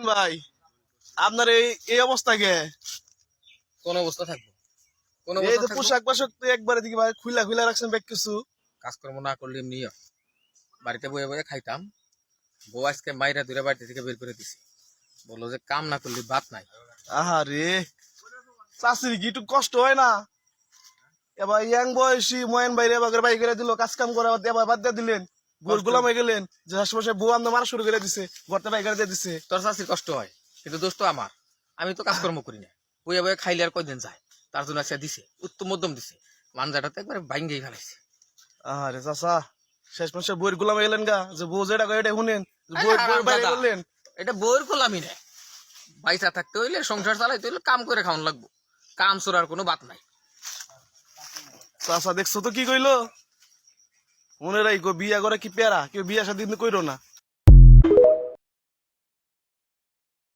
ভাই আপনার এই এই অবস্থা কে? কোন অবস্থা থাকবো? কোন এই অবস্থা যে থাকবো? পোশাক পাশাক তো একবারে দিকে ভাই খুলা খুলা রাখছেন ব্যাগ কিছু। কাজকর্ম না করলে এমনি হয়। বাড়িতে বয়ে বয়ে খাইতাম। বউ আজকে মাইরা দূরে বাড়ি থেকে বের করে দিছে। বললো যে কাম না করলে ভাত নাই। আহারে চাষির কি একটু কষ্ট হয় না? এবার ইয়াং বয়সী ময়ন বাইরে এবার বাই করে দিল, কাজ কাম করা এবার বাদ দিয়ে দিলেন, গোল কষ্ট। গোলাম হয়ে গেলেন। যে আশেপাশে বউ আপনার মারা শুরু করে দিছে, ঘরটা বাই করে দিয়ে দিছে। তোর চাষির কষ্ট হয়, কিন্তু দোষ তো আমার। আমি তো কাজকর্ম করি না। বয়ে বয়ে খাইলে আর কয়দিন যায়। তার জন্য আজকে দিছে, উত্তম মধ্যম দিছে। মানজাটাতে একবারে ভাঙ্গেই ফেলাইছে। আহারে চাষা, শেষ মাসে বইয়ের গোলাম হয়ে গেলেন গা, যে বউ যেটা কয় এটা শুনেন, আরে বই হারাম বাইরে দাদা। করলেন। এটা বউয়ের গোলামি না। পয়সা থাকতে হইলে, সংসার চালাইতে হইলে কাম করে খাওয়ান লাগবো। কাম চোরার কোনো বাত নাই। চাষা দেখছো তো কি কইলো? মনে রাখো বিয়া করে কি পেয়ারা, কেউ বিয়া সাথে কইরো না।